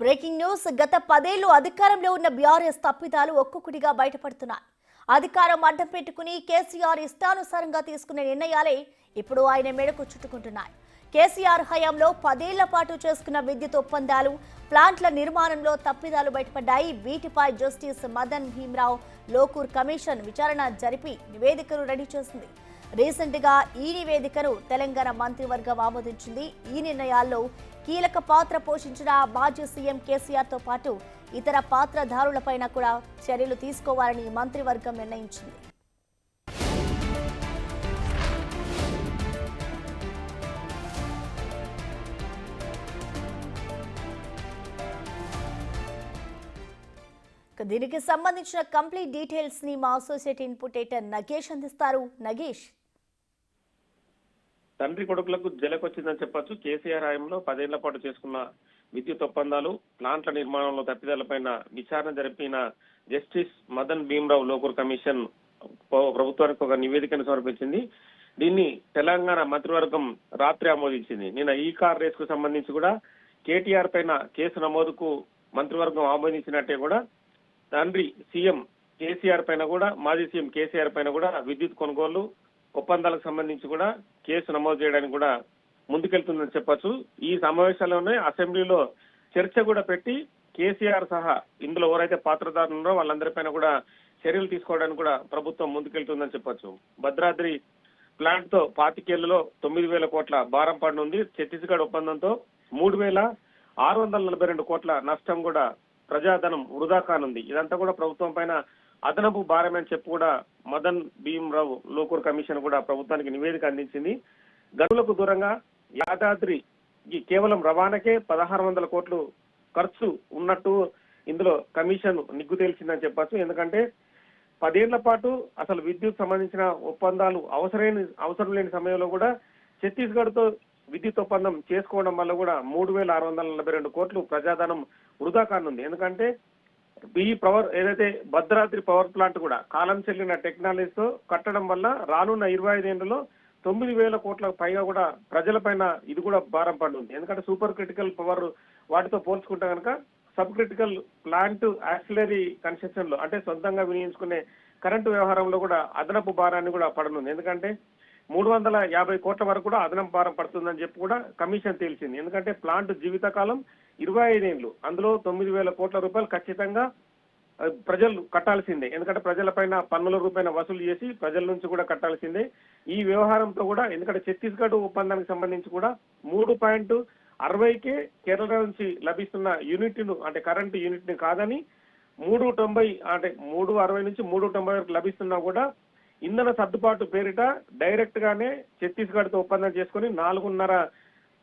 Breaking news. గత 10 ఏళ్లు అధికారంలో ఉన్న బీఆర్ఎస్ తప్పిదాలు ఒక్కొక్కటిగా బయటపడుతున్నాయి. అధికారం అడ్డం పెట్టుకుని కేసీఆర్ ఇష్టానుసారంగా తీసుకునే నిర్ణయాలే ఇప్పుడు ఆయన మెడకు చుట్టుకుంటున్నాయి. కేసీఆర్ హయాంలో 10 ఏళ్ల పాటు చేసుకున్న విద్యుత్ ఒప్పందాలు, ప్లాంట్ల నిర్మాణంలో తప్పిదాలు బయటపడ్డాయి. వీటిపై జస్టిస్ మదన్ భీమ్రావ్ లోకూర్ కమిషన్ విచారణ జరిపి నివేదికను రెడీ చేసింది. రీసెంట్ గా ఈ నివేదికను తెలంగాణ మంత్రివర్గం ఆమోదించింది. ఈ నిర్ణయాల్లో కీలక పాత్ర పోషించిన మాజీ సీఎం కేసీఆర్ తో పాటు ఇతర పాత్రధారులపైన కూడా చర్యలు తీసుకోవాలని మంత్రివర్గం నిర్ణయించింది. దీనికి సంబంధించిన కంప్లీట్ డీటెయిల్స్ ని మా అసోసియేట్ ఇన్పుట్ ఎడిటర్ నగేష్ అందిస్తారు. నగేష్, తండ్రి కొడుకులకు జలకొచ్చిందని చెప్పొచ్చు. కేసీఆర్ హయాంలో 10 ఏళ్ల పాటు చేసుకున్న విద్యుత్ ఒప్పందాలు, ప్లాంట్ల నిర్మాణంలో తప్పిదాలపైన విచారణ జరిపిన జస్టిస్ మదన్ భీమ్రావ్ లోకూర్ కమిషన్ ప్రభుత్వానికి ఒక నివేదికను సమర్పించింది. దీన్ని తెలంగాణ మంత్రివర్గం రాత్రి ఆమోదించింది. నిన్న ఈ కార్ రేస్ కు సంబంధించి కూడా కేటీఆర్ పైన కేసు నమోదుకు మంత్రివర్గం ఆమోదించినట్టే కూడా తండ్రి సీఎం కేసీఆర్ పైన కూడా, మాజీ సీఎం కేసీఆర్ పైన కూడా విద్యుత్ కొనుగోలు ఒప్పందాలకు సంబంధించి కూడా కేసు నమోదు చేయడానికి కూడా ముందుకెళ్తుందని చెప్పొచ్చు. ఈ సమావేశాల్లోనే అసెంబ్లీలో చర్చ కూడా పెట్టి కేసీఆర్ సహా ఇందులో ఎవరైతే పాత్రదారులు ఉన్నారో వాళ్ళందరిపైన కూడా చర్యలు తీసుకోవడానికి కూడా ప్రభుత్వం ముందుకెళ్తుందని చెప్పొచ్చు. భద్రాద్రి ప్లాంట్ తో 25 ఏళ్లలో 9,000 కోట్ల భారం పడనుంది. ఛత్తీస్గఢ్ ఒప్పందంతో 3,642 కోట్ల నష్టం కూడా, ప్రజాధనం వృధా కానుంది. ఇదంతా కూడా ప్రభుత్వం పైన అదనపు భారమని చెప్పి కూడా మదన్ భీమ్రావ్ లోకూర్ కమిషన్ కూడా ప్రభుత్వానికి నివేదిక అందించింది. గనులకు దూరంగా యాదాద్రి కేవలం రవాణాకే 1,600 కోట్లు ఖర్చు ఉన్నట్టు ఇందులో కమిషన్ నిగ్గు తేల్చిందని చెప్పొచ్చు. ఎందుకంటే 10 ఏళ్ల పాటు అసలు విద్యుత్ సంబంధించిన ఒప్పందాలు అవసరం లేని సమయంలో కూడా ఛత్తీస్గఢ్ తో విద్యుత్ ఒప్పందం చేసుకోవడం వల్ల కూడా 3,642 కోట్లు ప్రజాధనం వృధా కానుంది. ఎందుకంటే ఈ పవర్ ఏదైతే భద్రాద్రి పవర్ ప్లాంట్ కూడా కాలం చెల్లిన టెక్నాలజీతో కట్టడం వల్ల రానున్న 25 ఏళ్లలో 9,000 కోట్లకు పైగా కూడా ప్రజలపైన ఇది కూడా భారం పడుతుంది. ఎందుకంటే సూపర్ క్రిటికల్ పవర్ వాటితో పోల్చుకుంటే కనుక sub critical plant auxiliary construction లో అంటే సొంతంగా వినియోగించుకునే కరెంటు వ్యవహారంలో కూడా అదనపు భారాన్ని కూడా పడనుంది. ఎందుకంటే 350 కోట్ల వరకు కూడా అదనపు భారం పడుతుందని చెప్పి కూడా కమిషన్ తేల్చింది. ఎందుకంటే ప్లాంట్ జీవితకాలం 25 ఏళ్లు, అందులో 9,000 కోట్ల రూపాయలు ఖచ్చితంగా ప్రజలు కట్టాల్సిందే. ఎందుకంటే ప్రజలపైన పన్నుల రూపాయన వసూలు చేసి ప్రజల నుంచి కూడా కట్టాల్సిందే. ఈ వ్యవహారంతో కూడా ఎందుకంటే ఛత్తీస్గఢ్ ఒప్పందానికి సంబంధించి కూడా 3.60కే కేరళ నుంచి లభిస్తున్న యూనిట్ ను అంటే కరెంటు యూనిట్ ని కాదని 3.90 అంటే 3.60 నుంచి 3.90 వరకు లభిస్తున్నా కూడా ఇంధన సర్దుబాటు పేరిట డైరెక్ట్ గానే ఛత్తీస్గఢ్ తో ఒప్పందం చేసుకుని 4.5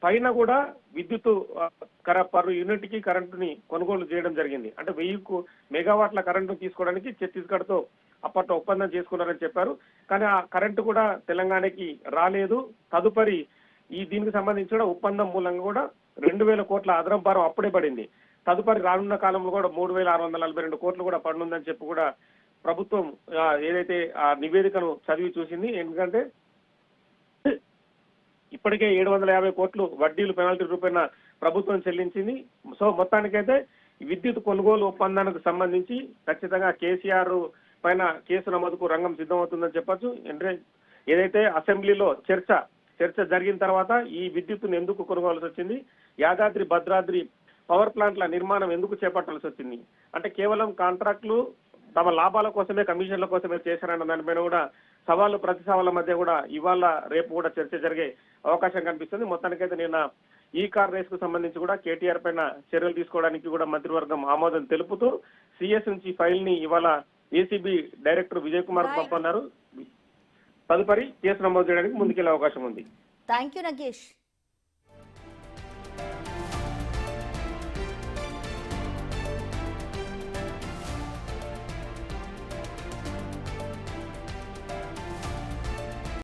పైన కూడా విద్యుత్ పర్ యూనిట్ కి కరెంటుని కొనుగోలు చేయడం జరిగింది. అంటే 1000 మెగావాట్ల కరెంటు తీసుకోవడానికి ఛత్తీస్గఢ్ తో అప్పట్లో ఒప్పందం చేసుకున్నారని చెప్పారు. కానీ ఆ కరెంటు కూడా తెలంగాణకి రాలేదు. తదుపరి దీనికి సంబంధించి కూడా ఒప్పందం మూలంగా కూడా 2,000 కోట్ల అదనపు భారం అప్పుడే పడింది. తదుపరి రానున్న కాలంలో కూడా 3,642 కోట్లు కూడా పడుతుందని చెప్పి కూడా ప్రభుత్వం ఏదైతే ఆ నివేదికను చదివి చూసింది. ఎందుకంటే ఇప్పటికే 750 కోట్లు వడ్డీలు పెనాల్టీ రూపేణ ప్రభుత్వం చెల్లించింది. సో మొత్తానికైతే విద్యుత్ కొనుగోలు ఒప్పందానికి సంబంధించి ఖచ్చితంగా కేసీఆర్ పైన కేసు నమోదుకు రంగం సిద్ధమవుతుందని చెప్పొచ్చు. ఏదైతే అసెంబ్లీలో చర్చ జరిగిన తర్వాత ఈ విద్యుత్తును ఎందుకు కొనుగోలు వచ్చింది, యాదాద్రి భద్రాద్రి పవర్ ప్లాంట్ల నిర్మాణం ఎందుకు చేపట్టాల్సి వచ్చింది, అంటే కేవలం కాంట్రాక్టులు తమ లాభాల కోసమే, కమిషన్ల కోసమే చేశారన్న దానిపైన కూడా సవాళ్ళు ప్రతి సవాళ్ళ మధ్య కూడా ఇవాళ రేపు కూడా చర్చ జరిగే అవకాశం కనిపిస్తుంది. మొత్తానికైతే నిన్న ఈ కార్ రేస్ కు సంబంధించి కూడా కేటీఆర్ పైన చర్యలు తీసుకోవడానికి కూడా మంత్రివర్గం ఆమోదం తెలుపుతూ సిఎస్ నుంచి ఫైల్ ని ఇవాళ ఏసీబీ డైరెక్టర్ విజయ్ కుమార్ పంపన్నారు. తదుపరి కేసు నమోదు చేయడానికి ముందుకెళ్లే అవకాశం ఉంది. థాంక్యూ నగేష్.